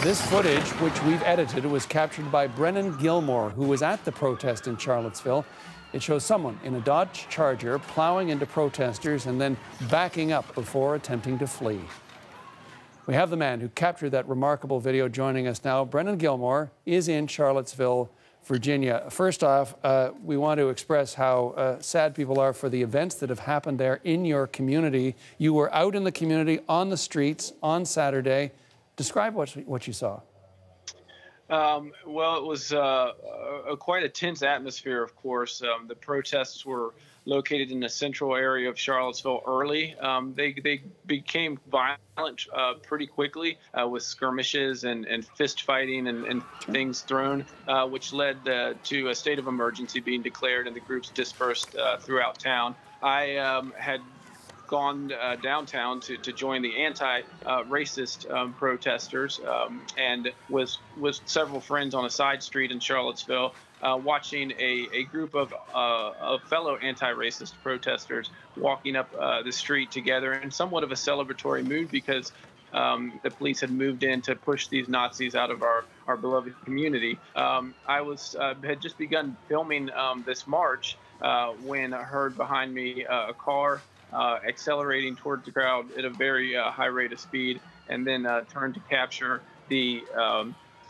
This footage, which we've edited, was captured by Brennan Gilmore, who was at the protest in Charlottesville. It shows someone in a Dodge Charger plowing into protesters and then backing up before attempting to flee. We have the man who captured that remarkable video joining us now. Brennan Gilmore is in Charlottesville, Virginia. First off, we want to express how sad people are for the events that have happened there in your community. You were out in the community, on the streets, on Saturday. Describe what you saw. Well, it was quite a tense atmosphere, of course. The protests were located in the central area of Charlottesville early. They became violent pretty quickly with skirmishes and fist fighting and things thrown, which led to a state of emergency being declared, and the groups dispersed throughout town. I had gone downtown to join the anti-racist protesters and was with several friends on a side street in Charlottesville watching a group of fellow anti-racist protesters walking up the street together in somewhat of a celebratory mood because the police had moved in to push these Nazis out of our beloved community. I had just begun filming this march when I heard behind me a car accelerating towards the crowd at a very high rate of speed, and then turned to capture the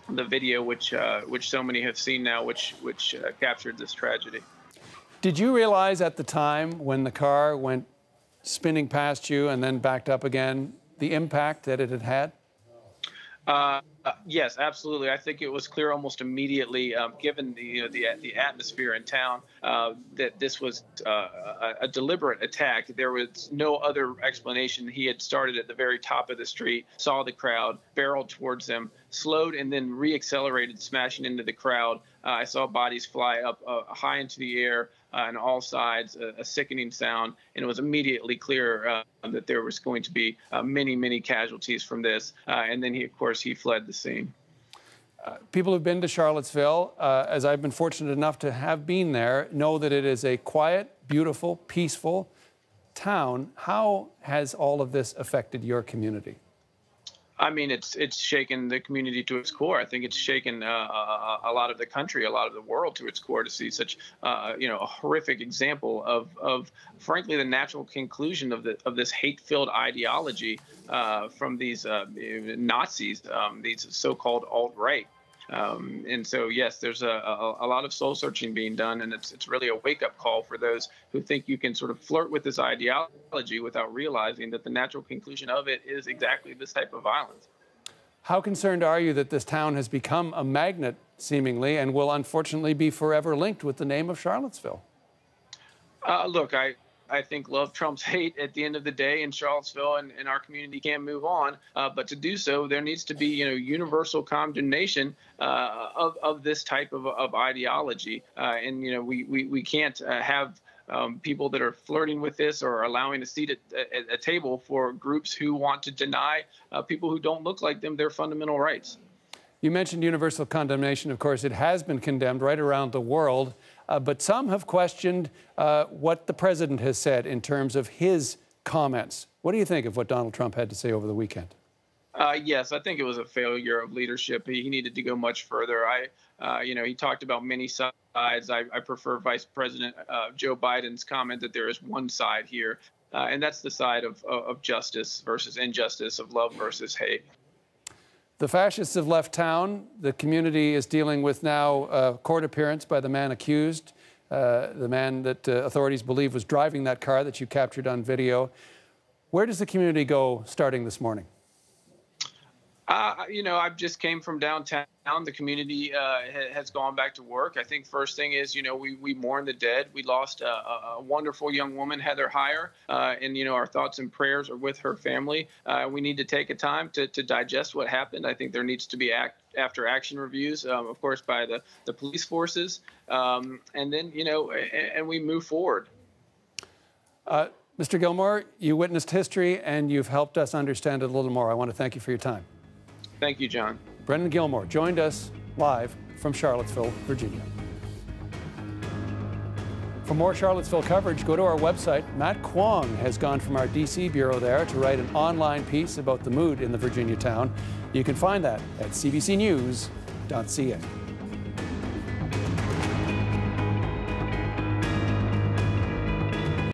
video, which so many have seen now, which captured this tragedy. Did you realize at the time when the car went spinning past you and then backed up again, the impact that it had had? Yes, absolutely. I think it was clear almost immediately, given the atmosphere in town, that this was a deliberate attack. There was no other explanation. He had started at the very top of the street, saw the crowd, barreled towards them, slowed, and then reaccelerated, smashing into the crowd. I saw bodies fly up high into the air on all sides, a sickening sound, and it was immediately clear that there was going to be many casualties from this. And then, of course, he fled the scene. People who've been to Charlottesville, as I've been fortunate enough to have been there, know that it is a quiet, beautiful, peaceful town. How has all of this affected your community? I mean, it's shaken the community to its core. I think it's shaken a lot of the country, a lot of the world to its core to see such, a horrific example of, frankly, the natural conclusion of this hate-filled ideology from these Nazis, these so-called alt-right. And so, yes, there's a lot of soul searching being done, and it's really a wake-up call for those who think you can sort of flirt with this ideology without realizing that the natural conclusion of it is exactly this type of violence. How concerned are you that this town has become a magnet, seemingly, and will unfortunately be forever linked with the name of Charlottesville? Look, I think love trumps hate at the end of the day in Charlottesville, and our community can't move on. But to do so, there needs to be, universal condemnation of this type of ideology. And, we can't have people that are flirting with this or allowing a seat at a table for groups who want to deny people who don't look like them their fundamental rights. You mentioned universal condemnation. Of course, it has been condemned right around the world. But some have questioned what the president has said in terms of his comments. What do you think of what Donald Trump had to say over the weekend? Yes, I think it was a failure of leadership. He needed to go much further. He talked about many sides. I prefer Vice President Joe Biden's comment that there is one side here, and that's the side of justice versus injustice, of love versus hate. The fascists have left town. The community is dealing with now a court appearance by the man accused, the man that authorities believe was driving that car that you captured on video. Where does the community go starting this morning? I just came from downtown. The community has gone back to work. I think first thing is, we mourn the dead. We lost a wonderful young woman, Heather Heyer, and, our thoughts and prayers are with her family. We need to take a time to digest what happened. I think there needs to be after action reviews, of course, by the police forces. And then, and we move forward. Mr. Gilmore, you witnessed history and you've helped us understand it a little more. I want to thank you for your time. Thank you, John. Brennan Gilmore joined us live from Charlottesville, Virginia. For more Charlottesville coverage, go to our website. Matt Kwong has gone from our DC bureau there to write an online piece about the mood in the Virginia town. You can find that at CBCNews.ca.